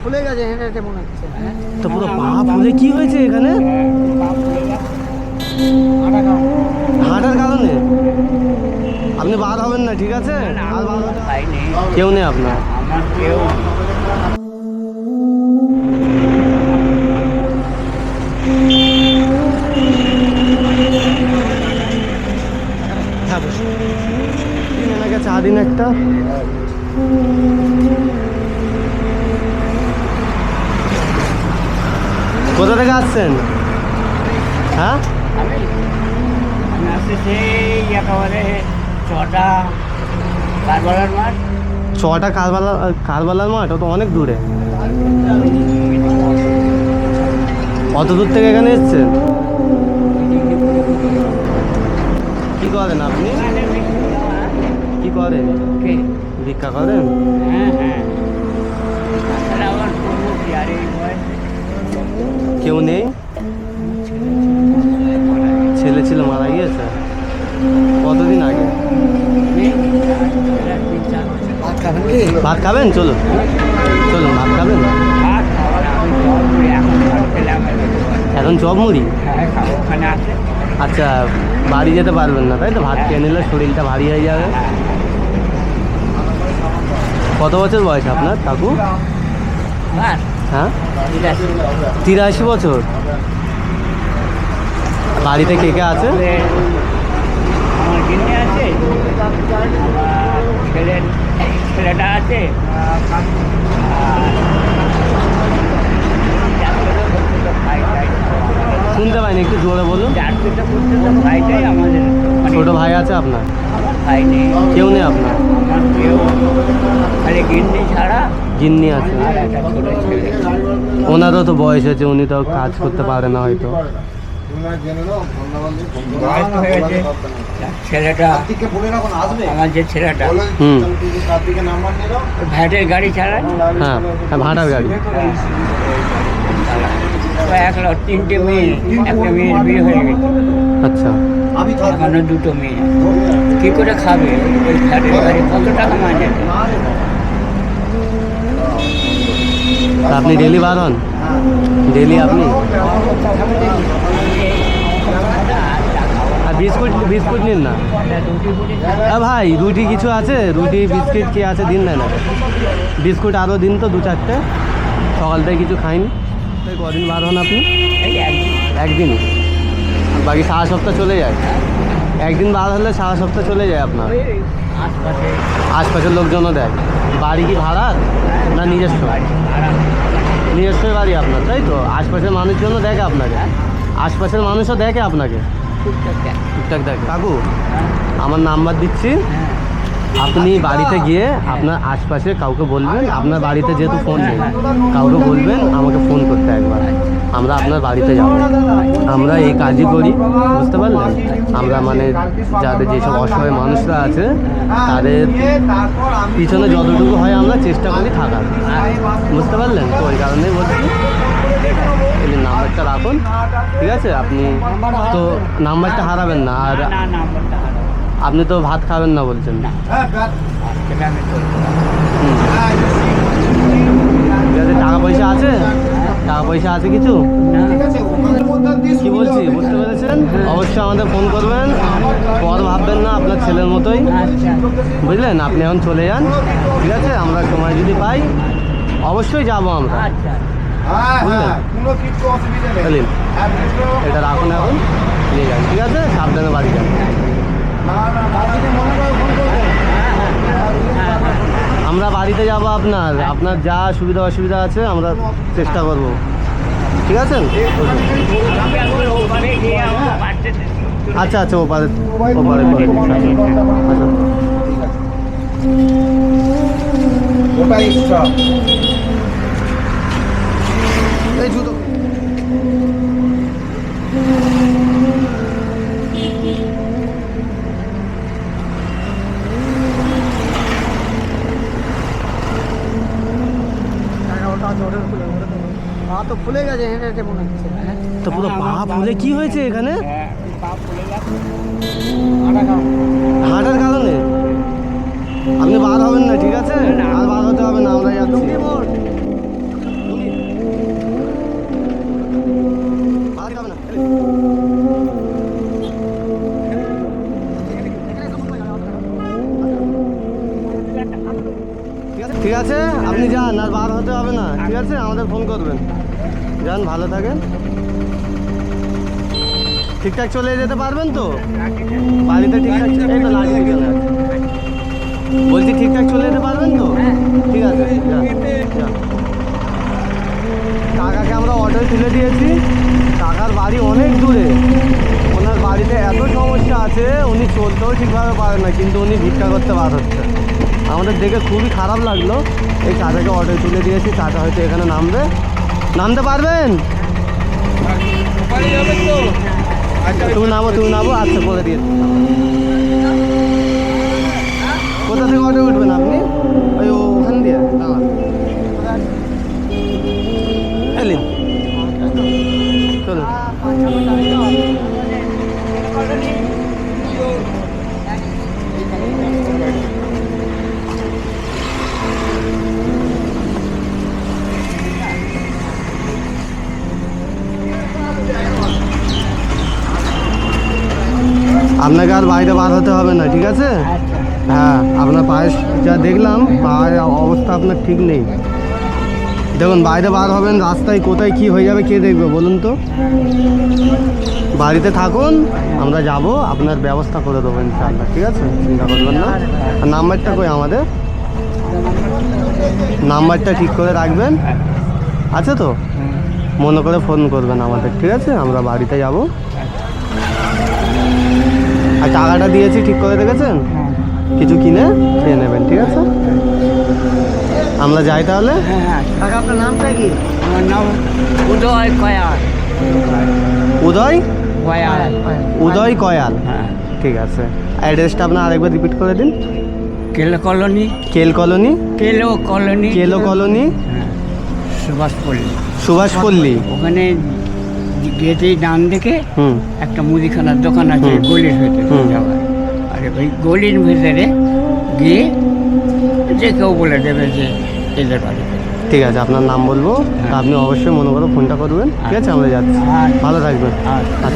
ফুলে গেছে হেঁটে হেঁটে মনে হচ্ছে। তো পুরো পা ফুলে কি হয়েছে এখানে? হাঁটার কারণে আপনি বার হবেন না, ঠিক আছে? আর বার হতে কেউ নেই আপনার? আমার কেউ এনাকে চা দিন একটা। কোথা থেকে আসছেন? হ্যাঁ, আমি আসছি সেই একেবারে ছটা কারবালার মাঠ। ছটা কারবালার মাঠ, ও তো অনেক দূরে। অত দূর থেকে এখানে এসছেন? কি করেন আপনি? কি করেন? কে? ভিক্ষা করেন? হ্যাঁ হ্যাঁ, তাছাড়া আবার করবো কি আর এই বয়সে? কেউ নেই? ছেলে ছিল মারা গিয়েছে কতদিন আগে? ভাত খাবেন? চলুন চলুন, ভাত খাবেন? ভাত খাওয়ার আমি জল মুড়ি এখন ভাত খেলাম। এখন চপ মুড়ি? হ্যাঁ খাবো, ওখানে আছে। আচ্ছা, বাড়ি যেতে পারবেন না তাই তো? ভাত খেয়ে নিলে শরীরটা ভারী হয়ে যাবে। কত বছর বয়স আপনার কাকু? ভাত হ্যাঁ, 83 83 বছর। বাড়িতে কে কে আছে? আমার গিন্নি আছে, আমার ছেলেটা আছে, শুনতে পাইনি, একটু জোরে বলুন। ভাইটাই আমাদের ছোট ভাই আছে আপনার? ভাই নেই, কেউ নেই আপনার? আমার কেউ খালি গিন্নি ছাড়া গিন্নি আছে। আর একটা ছোট ছেলে। ওনারও তো বয়স হয়েছে, উনি তো কাজ করতে পারে না হয়তো। বয়স হয়ে গেছে। ছেলেটা, আমার যে ছেলেটা হুম, ভ্যাটের গাড়ি চালায়। হ্যাঁ, ভাড়ার গাড়ি। একলা 3টে মেয়ে, একটা মেয়ের বিয়ে হয়ে গেছে, আচ্ছা, এখনো 2টো মেয়ে। কি করে খাবে ওই ভ্যাটের গাড়ি? কত টাকা মাইনে? তা আপনি ডেলি বার হন? ডেলি আপনি? আর বিস্কুট বিস্কুট নিন না। ভাই রুটি কিছু আছে? রুটি বিস্কিট কি আছে? দিন না। বিস্কুট আরও দিন তো 2-4টে। সকাল থেকে কিছু খাইনি। কদিন বার হন আপনি? এই একদিন। একদিন? বাকি সারা সপ্তাহ চলে যায়? একদিন বার হলে সারা সপ্তাহ চলে যায় আপনার? ওই আশপাশে আশপাশের লোকজনও দেয়? বাড়ি কি ভাড়ার না নিজস্ব? নিজস্বই বাড়ি আপনার তাই তো? আশপাশের মানুষজনও দেখে আপনাকে? আশপাশের মানুষও দেখে আপনাকে? টুকটাক দেয়। ঠিকঠাক দেখে। কাকু, আমার নাম্বার দিচ্ছি, আপনি বাড়িতে গিয়ে আপনার আশপাশে কাউকে বলবেন, আপনার বাড়িতে যেহেতু ফোন নেই, কাউকে বলবেন আমাকে ফোন করতে একবার। আমরা আপনার বাড়িতে যাব। আমরা এই কাজই করি, বুঝতে পারলেন? আমরা মানে যাদের যেসব অসহায় মানুষরা আছে তাদের পিছনে যতটুকু হয় আমরা চেষ্টা করি থাকার, বুঝতে পারলেন? তো ওই কারণেই বলছি, এই নাম্বারটা রাখুন, ঠিক আছে? আপনি তো নাম্বারটা হারাবেন না। আর না নাম্বারটা হারাবো আপনি তো ভাত খাবেন না বলছেন। না, সেটা আমি করবো না। ঠিক আছে, টাকা পয়সা আছে? টাকা পয়সা আছে কিছু? কি বলছি বুঝতে পেরেছেন? অবশ্যই আমাদের ফোন করবেন, পর ভাববেন না, আপনার ছেলের মতোই, আচ্ছা বুঝলেন? আপনি এখন চলে যান, ঠিক আছে? আমরা সময় যদি পাই অবশ্যই যাব আমরা, আচ্ছা। বুঝলেন? চলিন, এটা রাখুন, এখন নিয়ে যান, ঠিক আছে? সাবধানে বাড়ি যান। আমরা বাড়িতে যাব আপনার, আপনার যা সুবিধা অসুবিধা আছে আমরা চেষ্টা করব, ঠিক আছে? আমি একবার ওপারে গিয়ে আমার বাড়িতে আচ্ছা আচ্ছা, ওপারে ওপারে করে দিচ্ছি। আচ্ছা, এই জুতো পা তো ফুলে গেছে হেঁটে হেঁটে মনে হচ্ছে। তো পুরো পা ফুলে কি হয়েছে এখানে? পা ফুলে গেছে। হাঁটার কারণে আপনি বার হবেন না, ঠিক আছে? আর বার হতে হবে না, আমরা যাচ্ছি। আছে, আমাদের ফোন করবেন। যান, ভালো থাকেন। ঠিকঠাক চলে যেতে পারবেন তো? বাড়িতে ঠিকঠাক এই তো লাঠি এখানে আছে। বলছি ঠিকঠাক চলে যেতে পারবেন তো? ঠিক আছে, যান, যান। কাকাকে আমরা অটোয় তুলে দিয়েছি। কাকার বাড়ি অনেক দূরে, ওনার বাড়িতে এত সমস্যা আছে, উনি চলতেও ঠিকভাবে পারেন না, কিন্তু উনি ভিক্ষা করতে বার হচ্ছে। আমাদের দেখে খুবই খারাপ লাগলো। এই চাচাকে অটোয় তুলে দিয়েছি, চাচা হয়তো এখানে নামবে। নামতে পারবেন? তুমি নামো, তুমি নামো। আচ্ছা, করে দিয়েছি। কোথা থেকে অটো উঠবেন আপনি? ওই ওখান দিয়ে দাঁড়ান। এলিন চলুন। আপনাকে আর বাইরে বার হতে হবে না, ঠিক আছে? হ্যাঁ, আপনার পায়ের যা দেখলাম, পায়ের অবস্থা আপনার ঠিক নেই। দেখুন, বাইরে বার হবেন, রাস্তায় কোথায় কি হয়ে যাবে কে দেখবে বলুন তো? বাড়িতে থাকুন, আমরা যাব, আপনার ব্যবস্থা করে দেবো ইনশাআল্লাহ, ঠিক আছে? চিন্তা করবেন না। আর নাম্বারটা কই আমাদের? নাম্বারটা ঠিক করে রাখবেন, আছে তো? মনে করে ফোন করবেন আমাদের, ঠিক আছে? আমরা বাড়িতে যাব। আর টাকাটা দিয়েছি, ঠিক করে রেখেছেন? কিছু কিনে খেয়ে নেবেন, ঠিক আছে? আমরা যাই তাহলে। কাকা আপনার নামটা কি? আমার নাম উদয় কয়াল। উদয় কয়াল। উদয় কয়াল, হ্যাঁ। ঠিক আছে। অ্যাড্রেসটা আপনার আরেকবার রিপিট করে দিন। কেলো কলোনি। কেল কলোনি। কেলো কলোনি। কেলো কলোনি, হ্যাঁ, সুভাষপল্লী। সুভাষপল্লী। ওখানে গেটেই ডান দিকে হুম একটা মুদিখানার দোকান আছে, হুম। গলির ভেতরে হুম। যাওয়ার। আর ওই গলির ভেতরে গিয়ে যে কেউ বলে দেবে যে এদের বাড়িতে। ঠিক আছে, আপনার নাম বলবো, তা আপনি অবশ্যই মনে করে ফোনটা করবেন, ঠিক আছে? আমরা যাচ্ছি, আর ভালো থাকবেন। আর